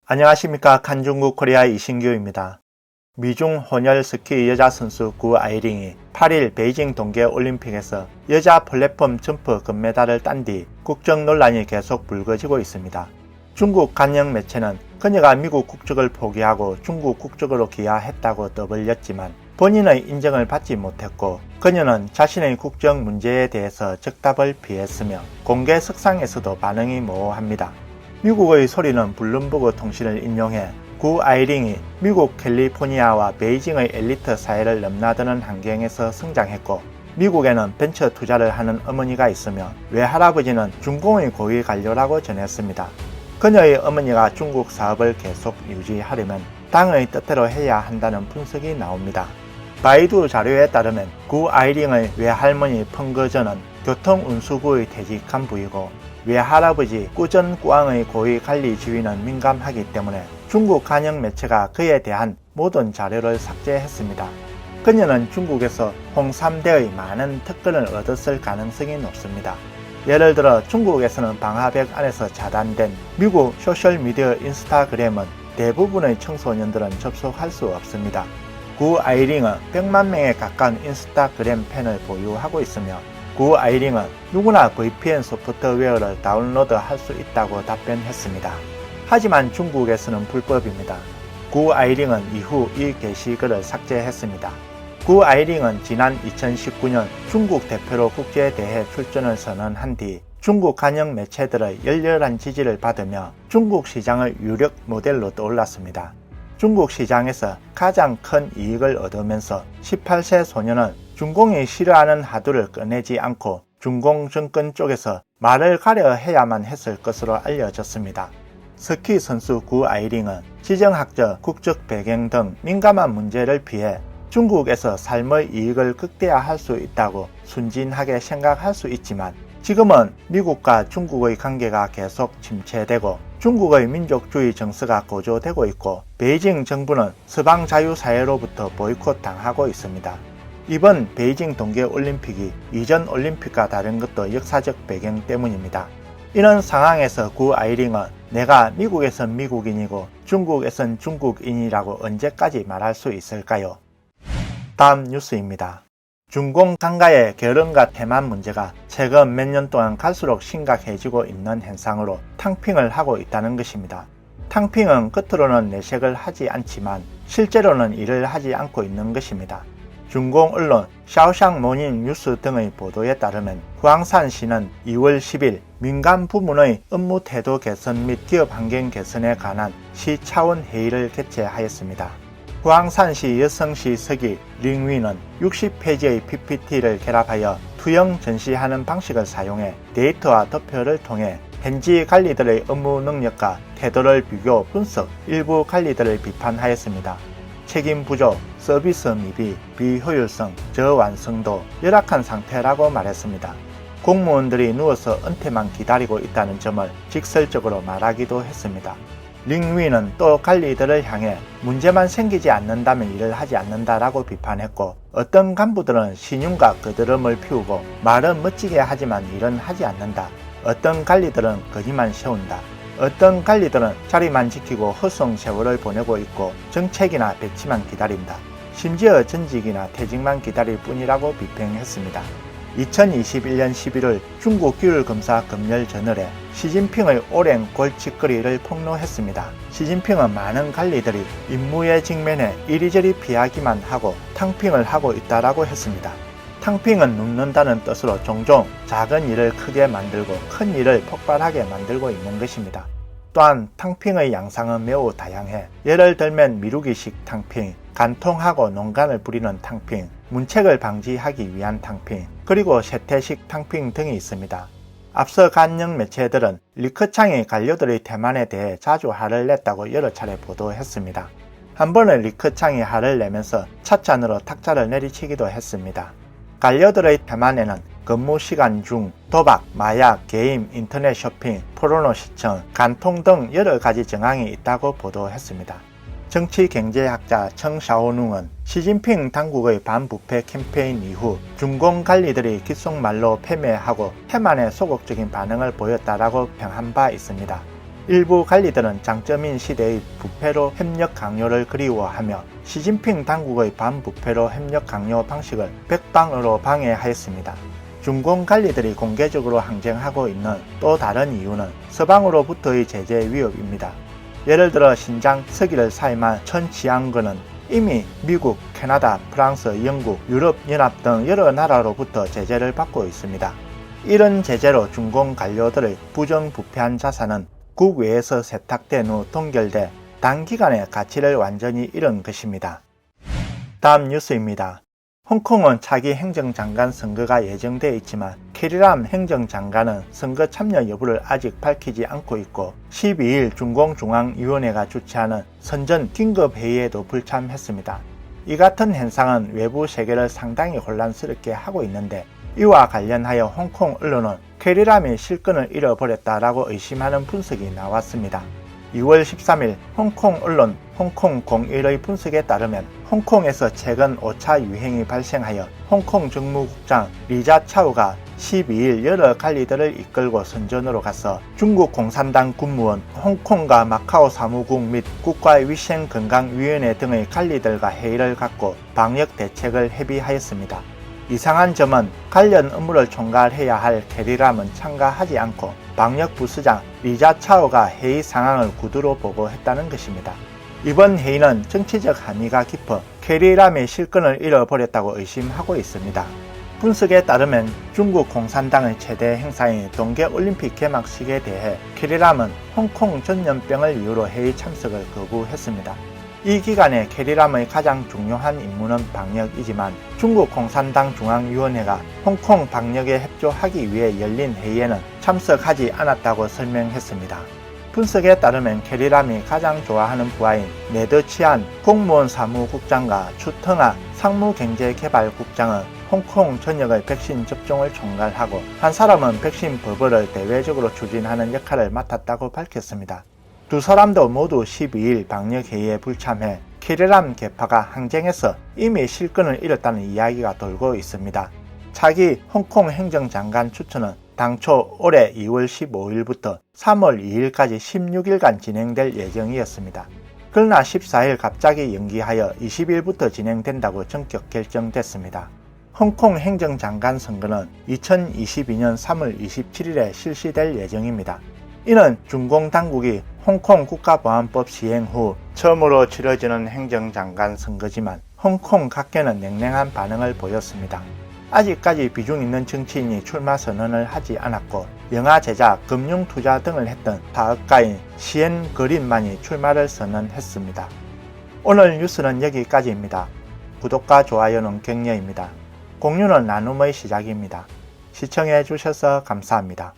안녕하십니까. 칸중국 코리아 이신규입니다. 미중 혼혈 스키 여자 선수 구 아이링이 8일 베이징 동계올림픽에서 여자 플랫폼 점프 금메달을 딴 뒤 국적 논란이 계속 불거지고 있습니다. 중국 관영 매체는 그녀가 미국 국적을 포기하고 중국 국적으로 귀화했다고 떠벌렸지만 본인의 인정을 받지 못했고 그녀는 자신의 국적 문제에 대해서 적답을 피했으며 공개 석상에서도 반응이 모호합니다. 미국의 소리는 블룸버그 통신을 인용해 구 아이링이 미국 캘리포니아와 베이징의 엘리트 사회를 넘나드는 환경에서 성장했고 미국에는 벤처 투자를 하는 어머니가 있으며 외할아버지는 중공의 고위 관료라고 전했습니다. 그녀의 어머니가 중국 사업을 계속 유지하려면 당의 뜻대로 해야 한다는 분석이 나옵니다. 바이두 자료에 따르면 구 아이링의 외할머니 펑거전은 교통운수부의 퇴직한 부이고 외할아버지 꾸전 꾸앙의 고위 관리 지위는 민감하기 때문에 중국 관영 매체가 그에 대한 모든 자료를 삭제했습니다. 그녀는 중국에서 홍3대의 많은 특권을 얻었을 가능성이 높습니다. 예를 들어 중국에서는 방화벽 안에서 차단된 미국 소셜미디어 인스타그램은 대부분의 청소년들은 접속할 수 없습니다. 구 아이링은 100만 명에 가까운 인스타그램 팬을 보유하고 있으며 구 아이링은 누구나 VPN 소프트웨어를 다운로드할 수 있다고 답변했습니다. 하지만 중국에서는 불법입니다. 구 아이링은 이후 이 게시글을 삭제했습니다. 구 아이링은 지난 2019년 중국 대표로 국제대회 출전을 선언한 뒤 중국 관영 매체들의 열렬한 지지를 받으며 중국 시장의 유력 모델로 떠올랐습니다. 중국 시장에서 가장 큰 이익을 얻으면서 18세 소녀는 중공이 싫어하는 화두를 꺼내지 않고 중공 정권 쪽에서 말을 가려 해야만 했을 것으로 알려졌습니다. 스키 선수 구 아이링은 지정학적, 국적 배경 등 민감한 문제를 피해 중국에서 삶의 이익을 극대화할 수 있다고 순진하게 생각할 수 있지만 지금은 미국과 중국의 관계가 계속 침체되고 중국의 민족주의 정서가 고조되고 있고 베이징 정부는 서방 자유사회로부터 보이콧 당하고 있습니다. 이번 베이징 동계올림픽이 이전 올림픽과 다른 것도 역사적 배경 때문입니다. 이런 상황에서 구 아이링은 내가 미국에선 미국인이고 중국에선 중국인이라고 언제까지 말할 수 있을까요? 다음 뉴스입니다. 중공 강가의 결혼과 태만 문제가 최근 몇 년 동안 갈수록 심각해지고 있는 현상으로 탕핑을 하고 있다는 것입니다. 탕핑은 겉으로는 내색을 하지 않지만 실제로는 일을 하지 않고 있는 것입니다. 중공 언론 샤오샹 모닝 뉴스 등의 보도에 따르면 후앙산시는 2월 10일 민간 부문의 업무 태도 개선 및 기업 환경 개선에 관한 시 차원 회의를 개최하였습니다. 후앙산시 여성시서기 링위는 60페이지의 PPT를 결합하여 투영 전시하는 방식을 사용해 데이터와 도표를 통해 현지 관리들의 업무 능력과 태도를 비교 분석, 일부 관리들을 비판하였습니다. 책임 부족, 서비스 미비, 비효율성, 저완성도, 열악한 상태라고 말했습니다. 공무원들이 누워서 은퇴만 기다리고 있다는 점을 직설적으로 말하기도 했습니다. 링위는 또 관리들을 향해 문제만 생기지 않는다면 일을 하지 않는다라고 비판했고 어떤 간부들은 신용과 거드름을 피우고 말은 멋지게 하지만 일은 하지 않는다. 어떤 관리들은 거기만 세운다. 어떤 관리들은 자리만 지키고 허송 세월을 보내고 있고 정책이나 배치만 기다린다. 심지어 전직이나 퇴직만 기다릴 뿐이라고 비평했습니다. 2021년 11월 중국 규율검사 검열저널에 시진핑의 오랜 골칫거리를 폭로했습니다. 시진핑은 많은 관리들이 임무에 직면해 이리저리 피하기만 하고 탕핑을 하고 있다라고 했습니다. 탕핑은 눕는다는 뜻으로 종종 작은 일을 크게 만들고 큰 일을 폭발하게 만들고 있는 것입니다. 또한 탕핑의 양상은 매우 다양해 예를 들면 미루기식 탕핑, 간통하고 농간을 부리는 탕핑, 문책을 방지하기 위한 탕핑, 그리고 쇠퇴식 탕핑 등이 있습니다. 앞서 관영 매체들은 리커창이 관료들의 태만에 대해 자주 화를 냈다고 여러 차례 보도했습니다. 한 번은 리커창이 화를 내면서 찻잔으로 탁자를 내리치기도 했습니다. 관료들의 태만에는 근무 시간 중 도박, 마약, 게임, 인터넷 쇼핑, 포르노 시청, 간통 등 여러 가지 정황이 있다고 보도했습니다. 정치경제학자 청샤오룽은 시진핑 당국의 반부패 캠페인 이후 중공 관리들이 귓속말로 패배하고 태만에 소극적인 반응을 보였다라고 평한 바 있습니다. 일부 관리들은 장쩌민 시대의 부패로 협력 강요를 그리워하며 시진핑 당국의 반부패로 협력 강요 방식을 백방으로 방해하였습니다. 중공 관리들이 공개적으로 항쟁하고 있는 또 다른 이유는 서방으로부터의 제재 위협입니다. 예를 들어 신장 서기를 사임한 천치안근은 이미 미국, 캐나다, 프랑스, 영국, 유럽연합 등 여러 나라로부터 제재를 받고 있습니다. 이런 제재로 중공 관료들의 부정부패한 자산은 국외에서 세탁된 후 동결돼 단기간에 가치를 완전히 잃은 것입니다. 다음 뉴스입니다. 홍콩은 차기 행정장관 선거가 예정되어 있지만 캐리람 행정장관은 선거 참여 여부를 아직 밝히지 않고 있고 12일 중공중앙위원회가 주최하는 선전 긴급회의에도 불참했습니다. 이 같은 현상은 외부 세계를 상당히 혼란스럽게 하고 있는데 이와 관련하여 홍콩 언론은 캐리람이 실권을 잃어버렸다라고 의심하는 분석이 나왔습니다. 2월 13일 홍콩 언론 홍콩01의 분석에 따르면 홍콩에서 최근 5차 유행이 발생하여 홍콩 정무국장 리자 차오가 12일 여러 관리들을 이끌고 선전으로 가서 중국 공산당 군무원, 홍콩과 마카오 사무국 및 국가위생건강위원회 등의 관리들과 회의를 갖고 방역 대책을 협의하였습니다. 이상한 점은 관련 업무를 총괄해야 할 캐리람은 참가하지 않고 방역부수장 리자 차오가 회의 상황을 구두로 보고했다는 것입니다. 이번 회의는 정치적 함의가 깊어 캐리람이 실권을 잃어버렸다고 의심하고 있습니다. 분석에 따르면 중국 공산당의 최대 행사인 동계올림픽 개막식에 대해 캐리람은 홍콩 전염병을 이유로 회의 참석을 거부했습니다. 이 기간에 캐리람의 가장 중요한 임무는 방역이지만 중국 공산당 중앙위원회가 홍콩 방역에 협조하기 위해 열린 회의에는 참석하지 않았다고 설명했습니다. 분석에 따르면 캐리람이 가장 좋아하는 부하인 네더치안 공무원 사무국장과 추텅아 상무경제개발국장은 홍콩 전역의 백신 접종을 총괄하고 한 사람은 백신 버블을 대외적으로 추진하는 역할을 맡았다고 밝혔습니다. 두 사람도 모두 12일 방역회의에 불참해 캐리람 계파가 항쟁에서 이미 실권을 잃었다는 이야기가 돌고 있습니다. 차기 홍콩 행정장관 추천은 당초 올해 2월 15일부터 3월 2일까지 16일간 진행될 예정이었습니다. 그러나 14일 갑자기 연기하여 20일부터 진행된다고 전격 결정됐습니다. 홍콩 행정장관 선거는 2022년 3월 27일에 실시될 예정입니다. 이는 중공 당국이 홍콩 국가보안법 시행 후 처음으로 치러지는 행정장관 선거지만 홍콩 각계는 냉랭한 반응을 보였습니다. 아직까지 비중 있는 정치인이 출마 선언을 하지 않았고 영화 제작, 금융 투자 등을 했던 사업가인 시엔 그린만이 출마를 선언했습니다. 오늘 뉴스는 여기까지입니다. 구독과 좋아요는 격려입니다. 공유는 나눔의 시작입니다. 시청해 주셔서 감사합니다.